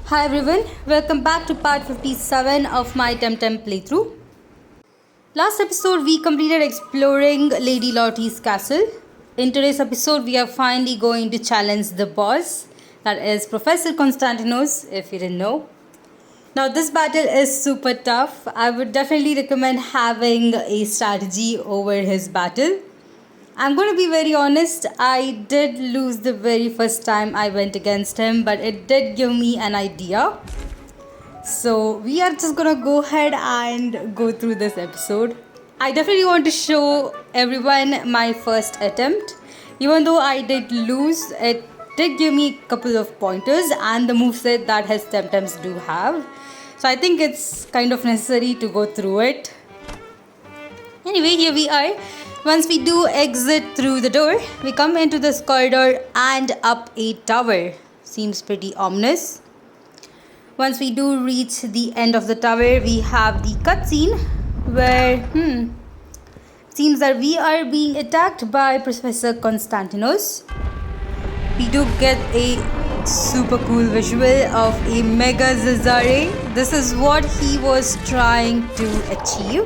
Hi everyone, welcome back to part 57 of my TemTem playthrough. Last episode we completed exploring Lady Lottie's castle. In today's episode we are finally going to challenge the boss, that is Professor Constantinos, if you didn't know. Now this battle is super tough. I would definitely recommend having a strategy over his battle. I'm going to be very honest, I did lose the very first time I went against him, but it did give me an idea. So we are just going to go ahead and go through this episode. I definitely want to show everyone my first attempt. Even though I did lose, it did give me a couple of pointers and the moveset that his TemTems do have. So I think it's kind of necessary to go through it. Anyway, here we are. Once we do exit through the door, we come into this corridor and up a tower. Seems pretty ominous. Once we do reach the end of the tower, we have the cutscene where seems that we are being attacked by Professor Constantinos. We do get a super cool visual of a Mega Zazare. This is what he was trying to achieve.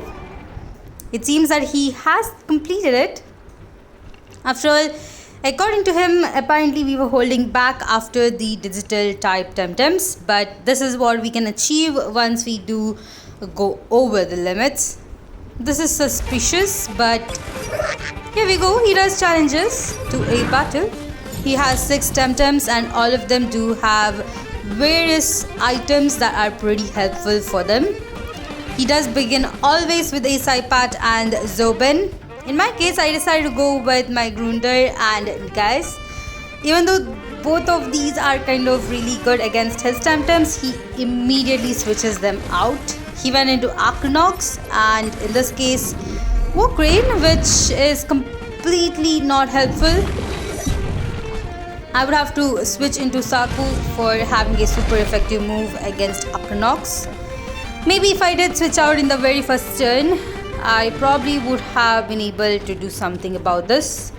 It seems that he has completed it. After all, according to him, apparently we were holding back after the digital type TemTems, but this is what we can achieve once we do go over the limits. This is suspicious, but here we go. He does challenges to a battle. He has 6 TemTems and all of them do have various items that are pretty helpful for them. He does begin always with a Saipat and Zobin. In my case, I decided to go with my Grunder and guys. Even though both of these are kind of really good against his TemTems, he immediately switches them out. He went into Akronox and in this case, Crema, which is completely not helpful. I would have to switch into Saku for having a super effective move against Akronox. Maybe if I did switch out in the very first turn, I probably would have been able to do something about this.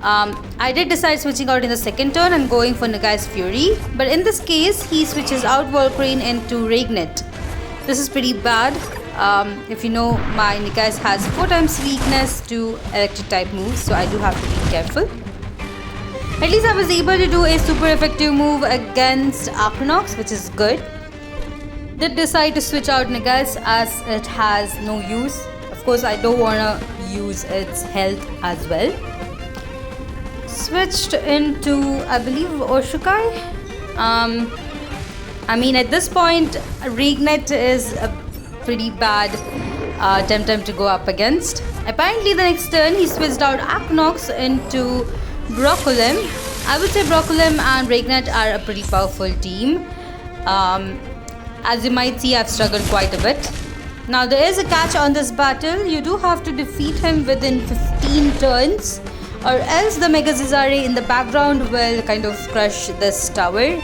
I did decide switching out in the second turn and going for Nagai's Fury, but in this case, he switches out Volcrane into Regnet. This is pretty bad. If you know, my Nagais has 4 times weakness to electric type moves, so I do have to be careful. At least I was able to do a super effective move against Akronox, which is good. Did decide to switch out Nagais as it has no use. Of course, I don't want to use its health as well. Switched into, I believe, Oshukai. At this point, Regnet is a pretty bad TemTem to go up against. Apparently, the next turn, he switched out Akronox into Brocolem. I would say Brocolem and Regnet are a pretty powerful team. As you might see, I've struggled quite a bit. Now there is a catch on this battle. You do have to defeat him within 15 turns or else the Mega Zizare in the background will kind of crush this tower.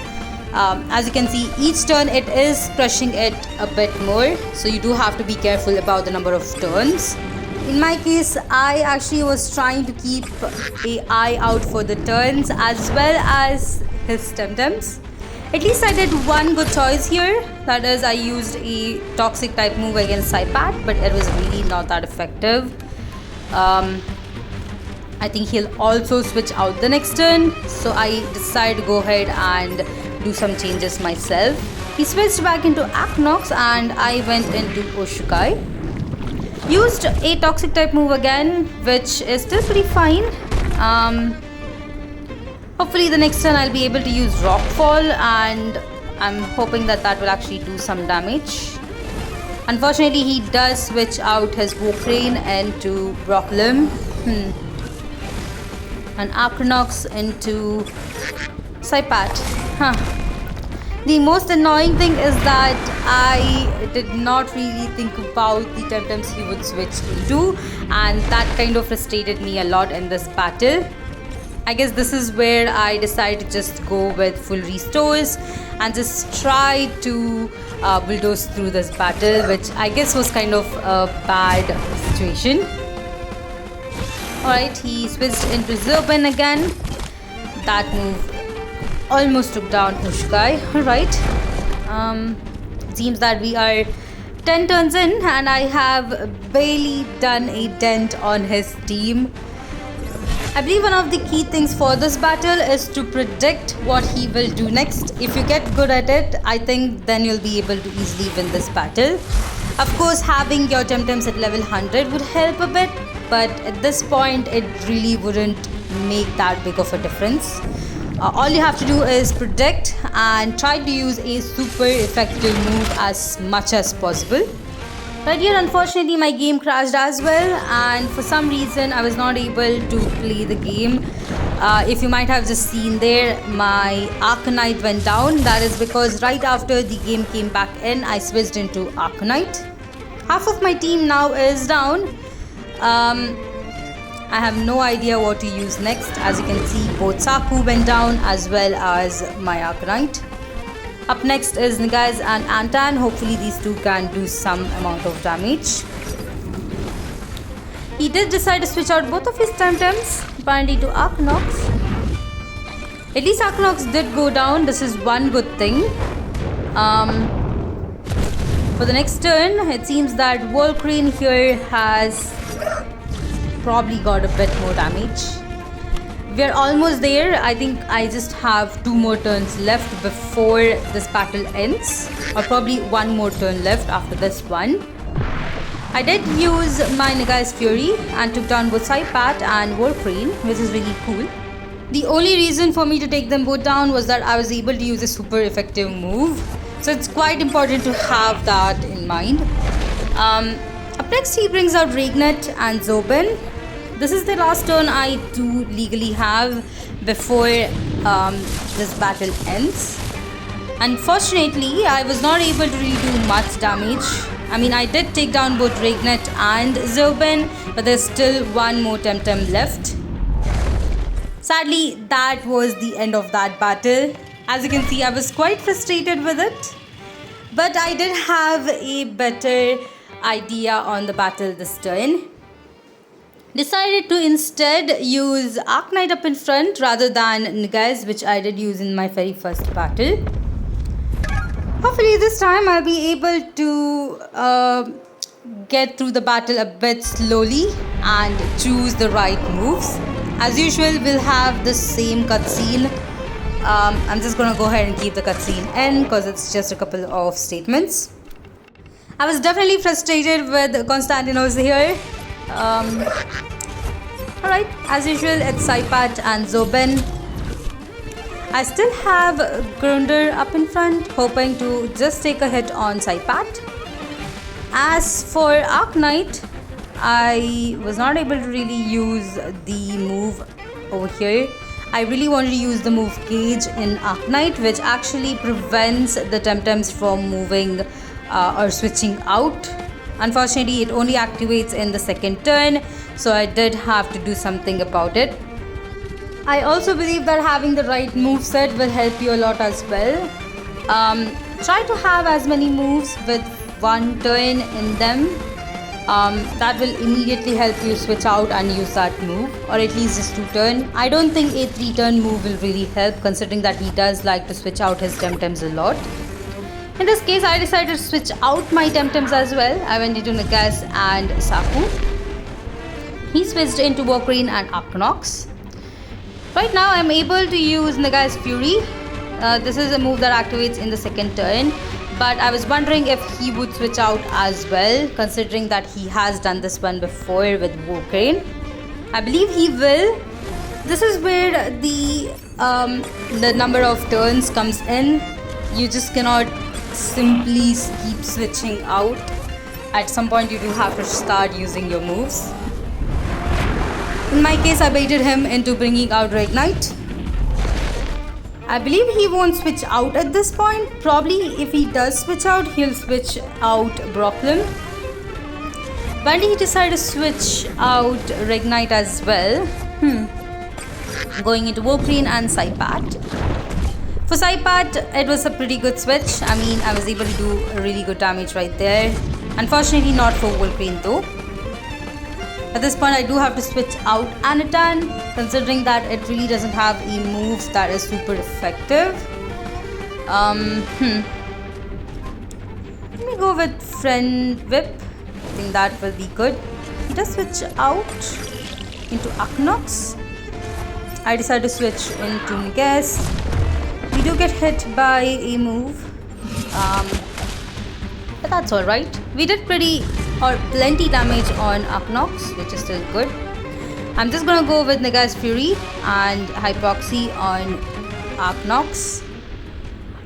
As you can see, each turn it is crushing it a bit more. So you do have to be careful about the number of turns. In my case, I actually was trying to keep an eye out for the turns as well as his TemTems. At least I did one good choice here. That is, I used a toxic type move against Saipat, but it was really not that effective. I think he'll also switch out the next turn. So I decided to go ahead and do some changes myself. He switched back into Akronox and I went into Oshukai. Used a toxic type move again, which is still pretty fine. Hopefully the next turn I'll be able to use Rockfall and I'm hoping that will actually do some damage. Unfortunately, he does switch out his Volcrane into Brocolem and Akronox into Saipat. The most annoying thing is that I did not really think about the TemTems he would switch into, and that kind of frustrated me a lot in this battle. I guess this is where I decided to just go with full restores and just try to bulldoze through this battle, which I guess was kind of a bad situation. Alright, he switched into Zobin again. That move almost took down Oshukai. Alright, It seems that we are 10 turns in and I have barely done a dent on his team. I believe one of the key things for this battle is to predict what he will do next. If you get good at it, I think then you'll be able to easily win this battle. Of course, having your TemTems at level 100 would help a bit, but at this point, it really wouldn't make that big of a difference. All you have to do is predict and try to use a super effective move as much as possible. Right here, unfortunately, my game crashed as well, and for some reason, I was not able to play the game. If you might have just seen there, my Arcanite went down. That is because right after the game came back in, I switched into Arcanite. Half of my team now is down. I have no idea what to use next. As you can see, both Saku went down as well as my Arcanite. Up next is Nigaz and Antan. Hopefully these two can do some amount of damage. He did decide to switch out both of his TemTems, apparently to Arcanox. At least Arcanox did go down. This is one good thing. For the next turn, it seems that Volcrane here has probably got a bit more damage. We're almost there. I think I just have 2 more turns left before this battle ends, or probably 1 more turn left after this one. I did use my Nagai's Fury and took down both Saipat and Volcrane, which is really cool. The only reason for me to take them both down was that I was able to use a super effective move, so it's quite important to have that in mind. Up next, he brings out Regnet and Zobin. This is the last turn I do legally have before this battle ends. Unfortunately, I was not able to really do much damage. I mean, I did take down both Regnet and Zobin, but there's still 1 more TemTem left. Sadly, that was the end of that battle. As you can see, I was quite frustrated with it, but I did have a better idea on the battle this turn. Decided to instead use Arcanite up in front rather than Nigaz, which I did use in my very first battle. Hopefully this time I'll be able to get through the battle a bit slowly and choose the right moves. As usual, we'll have the same cutscene. I'm just gonna go ahead and keep the cutscene in because it's just a couple of statements. I was definitely frustrated with Constantinos here. Alright, as usual, it's Saipat and Zobin. I still have Grunder up in front, hoping to just take a hit on Saipat. As for Arcanite, I was not able to really use the move over here. I really wanted to use the move Cage in Arcanite, which actually prevents the TemTems from moving or switching out. Unfortunately, it only activates in the second turn, so I did have to do something about it. I also believe that having the right moveset will help you a lot as well. Try to have as many moves with 1 turn in them. That will immediately help you switch out and use that move, or at least just 2 turn. I don't think a 3 turn move will really help, considering that he does like to switch out his TemTems a lot. In this case, I decided to switch out my TemTems as well. I went into Nagaz and Saku. He switched into Volcrane and Arcanox. Right now, I'm able to use Nagai's Fury. This is a move that activates in the second turn, but I was wondering if he would switch out as well, considering that he has done this one before with Volcrane. I believe he will. This is where the number of turns comes in. You just cannot simply keep switching out. At some point, you do have to start using your moves. In my case, I baited him into bringing out Reignite. I believe he won't switch out at this point. Probably if he does switch out, he'll switch out Brocklin. But he decided to switch out Reignite as well. Going into Volcrane and Saipat. For Saipat, it was a pretty good switch. I mean, I was able to do really good damage right there. Unfortunately, not for Volcrane though. At this point, I do have to switch out Anatan, considering that it really doesn't have a move that is super effective. Let me go with Friend Whip. I think that will be good. He does switch out into Aknox. I decide to switch into Megas. We do get hit by a move. But that's alright. We did plenty damage on Aknox, which is still good. I'm just gonna go with Nega's Fury and Hypoxia on Aknox.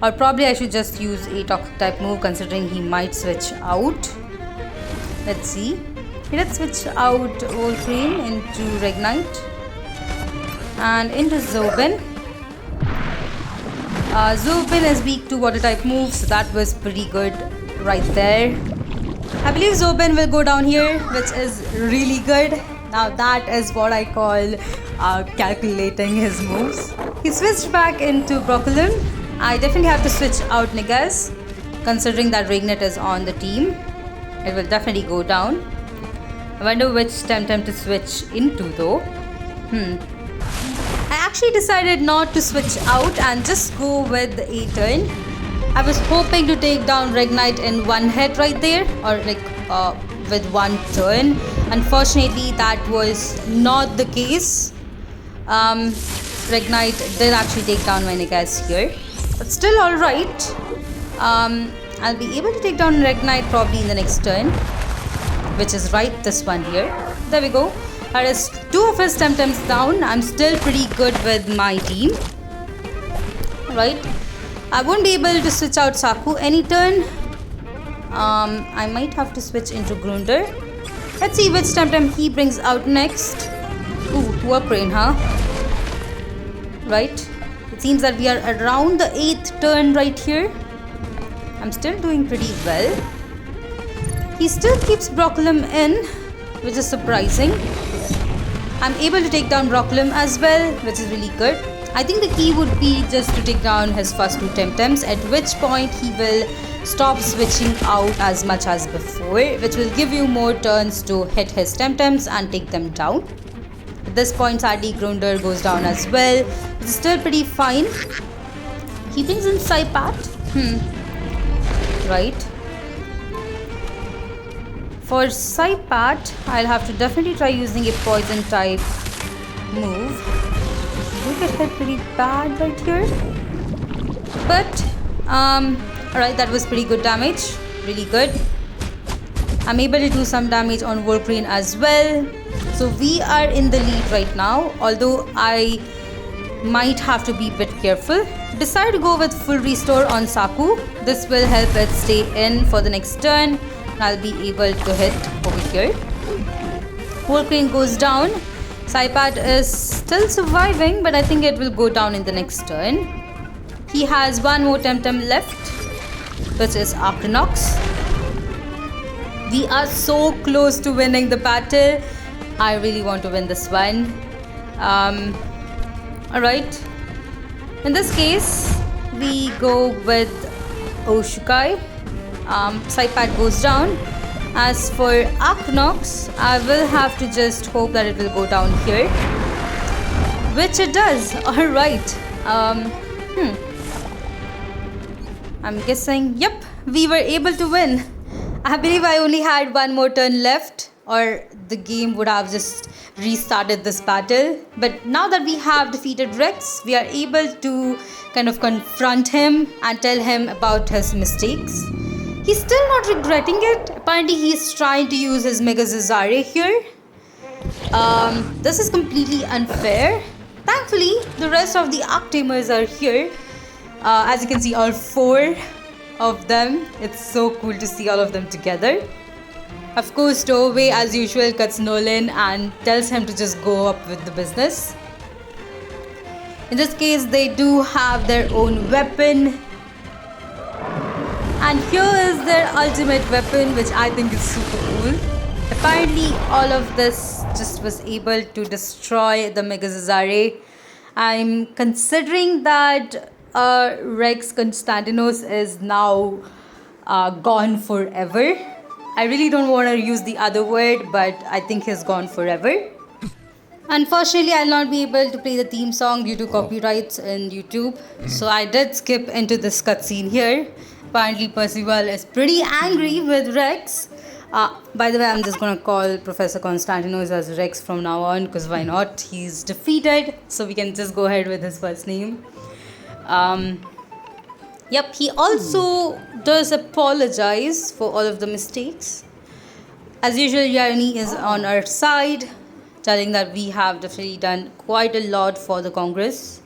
Or probably I should just use a Toxic type move considering he might switch out. Let's see. He did switch out Volcrane into Regnite and into Zobin. Zobin is weak to water type moves, so that was pretty good right there. I believe Zobin will go down here, which is really good. Now that is what I call calculating his moves. He switched back into Broculum. I definitely have to switch out Negas, considering that Regnet is on the team. It will definitely go down. I wonder which TemTem to switch into though. I actually decided not to switch out and just go with a turn. I was hoping to take down Regnite in one hit right there, or with one turn. Unfortunately, that was not the case. Regnite did actually take down my Negas here. But still alright. I'll be able to take down Regnite probably in the next turn, which is right this one here. There we go. That is 2 of his TemTems down. I'm still pretty good with my team. Right. I won't be able to switch out Saku any turn. I might have to switch into Grunder. Let's see which TemTem he brings out next. Ooh, Warcrane, huh? Right. It seems that we are around the 8th turn right here. I'm still doing pretty well. He still keeps Broculum in, which is surprising. I'm able to take down Broculum as well, which is really good. I think the key would be just to take down his first 2 TemTems, at which point he will stop switching out as much as before, which will give you more turns to hit his TemTems and take them down. At this point, sadly, Grunder goes down as well, which is still pretty fine. He brings in Saipat. Right. For Saipat, I'll have to definitely try using a poison type move. We get hit pretty bad right here. But, alright, that was pretty good damage. Really good. I'm able to do some damage on Warcrane as well. So we are in the lead right now, although I might have to be a bit careful. Decide to go with full restore on Saku. This will help it stay in for the next turn. I'll be able to hit over here. Warcrane goes down. Saipat is still surviving, but I think it will go down in the next turn. He has one more TemTem left, which is Aknox. We are so close to winning the battle. I really want to win this one. Alright. In this case, we go with Oshukai. Saipat goes down. As for Aknox, I will have to just hope that it will go down here, which it does. Alright. I'm guessing, yep, we were able to win. I believe I only had one more turn left, or the game would have just restarted this battle. But now that we have defeated Rex, we are able to kind of confront him and tell him about his mistakes. He's still not regretting it. Apparently he's trying to use his Mega Zazare here. This is completely unfair. Thankfully, the rest of the Arctamers are here. As you can see, all 4 of them. It's so cool to see all of them together. Of course, Stowaway, as usual, cuts Nolan and tells him to just go up with the business. In this case, they do have their own weapon. And here is their ultimate weapon, which I think is super cool. Apparently, all of this just was able to destroy the Mega Zazare. I'm considering that Rex Constantinos is now gone forever. I really don't want to use the other word, but I think he's gone forever. Unfortunately, I'll not be able to play the theme song due to copyrights in YouTube. So I did skip into this cutscene here. Apparently, Percival is pretty angry with Rex. By the way, I'm just gonna call Professor Constantinos as Rex from now on, because why not? He's defeated, so we can just go ahead with his first name. Yep, he also does apologize for all of the mistakes. As usual, Yarni is on our side, telling that we have definitely done quite a lot for the Congress.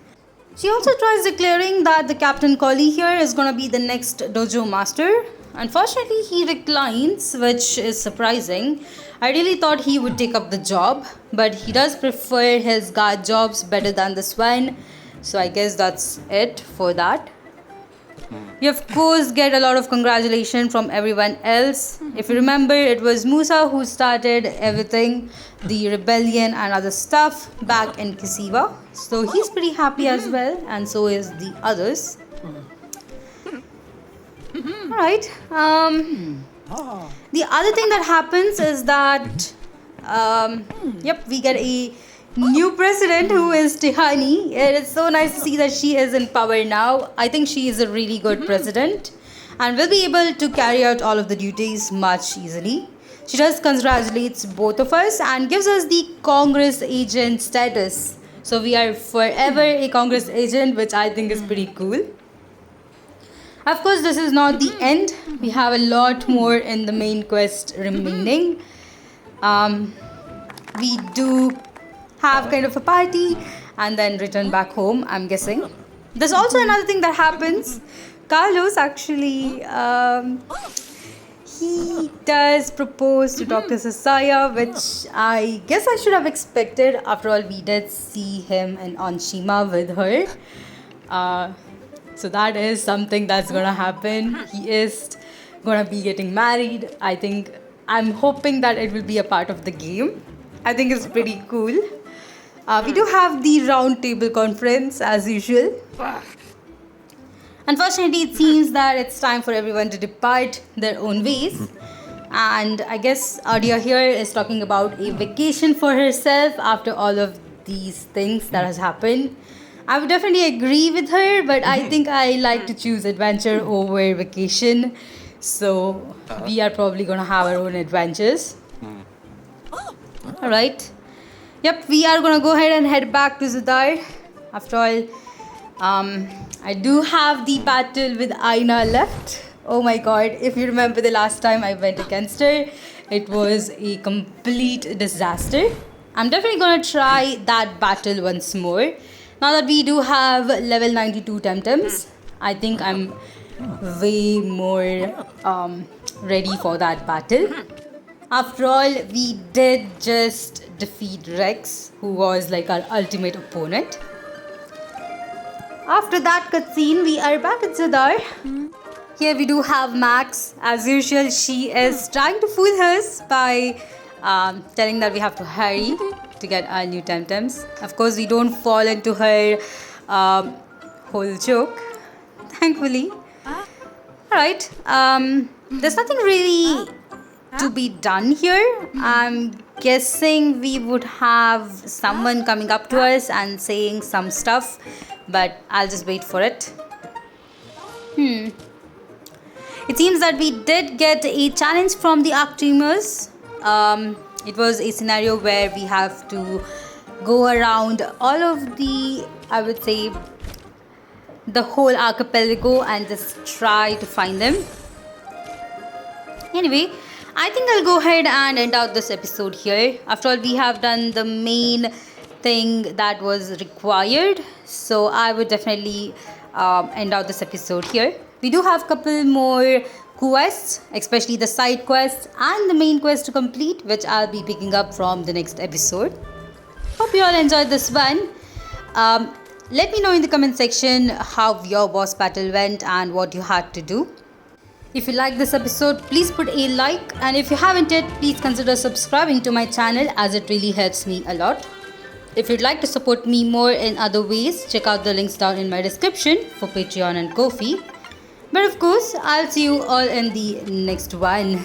She also tries declaring that the Captain Collie here is going to be the next dojo master. Unfortunately, he declines, which is surprising. I really thought he would take up the job, but he does prefer his guard jobs better than this one. So I guess that's it for that. We of course get a lot of congratulations from everyone else. If you remember, it was Musa who started everything, the rebellion and other stuff back in Kisiva. So he's pretty happy as well, and so is the others. Alright. The other thing that happens is that we get a new president who is Tihani. It is so nice to see that she is in power now. I think she is a really good president and will be able to carry out all of the duties much easily. She just congratulates both of us and gives us the Congress agent status. So we are forever a Congress agent, which I think is pretty cool. Of course, this is not the end. We have a lot more in the main quest remaining. We do have kind of a party and then return back home, I'm guessing. There's also another thing that happens. Carlos actually, he does propose to Dr. Sasaya, which I guess I should have expected. After all, we did see him in Onshima with her. So that is something that's gonna happen. He is gonna be getting married. I'm hoping that it will be a part of the game. I think it's pretty cool. We do have the round table conference as usual. Unfortunately, it seems that it's time for everyone to depart their own ways. And I guess Adia here is talking about a vacation for herself after all of these things that has happened. I would definitely agree with her, but I think I like to choose adventure over vacation. So we are probably going to have our own adventures. Alright. Yep, we are going to go ahead and head back to Zadar. After all, I do have the battle with Aina left. Oh my god, if you remember the last time I went against her, it was a complete disaster. I'm definitely going to try that battle once more. Now that we do have level 92 TemTems, I think I'm way more ready for that battle. After all, we did just defeat Rex, who was like our ultimate opponent. After that cutscene, we are back at Zadar. Here we do have Max. As usual, she is trying to fool us by telling that we have to hurry to get our new TemTems. Of course, we don't fall into her whole joke, thankfully. Alright, there's nothing really to be done here. I'm guessing we would have someone coming up to us and saying some stuff, but I'll just wait for it. It seems that we did get a challenge from the Arcteamers. It was a scenario where we have to go around all of the, I would say, the whole archipelago and just try to find them. Anyway, I think I'll go ahead and end out this episode here. After all, we have done the main thing that was required. So I would definitely end out this episode here. We do have a couple more quests, especially the side quests and the main quest to complete, which I'll be picking up from the next episode. Hope you all enjoyed this one. Let me know in the comment section how your boss battle went and what you had to do. If you like this episode, please put a like, and if you haven't yet, please consider subscribing to my channel, as it really helps me a lot. If you'd like to support me more in other ways, check out the links down in my description for Patreon and Ko-fi. But of course, I'll see you all in the next one.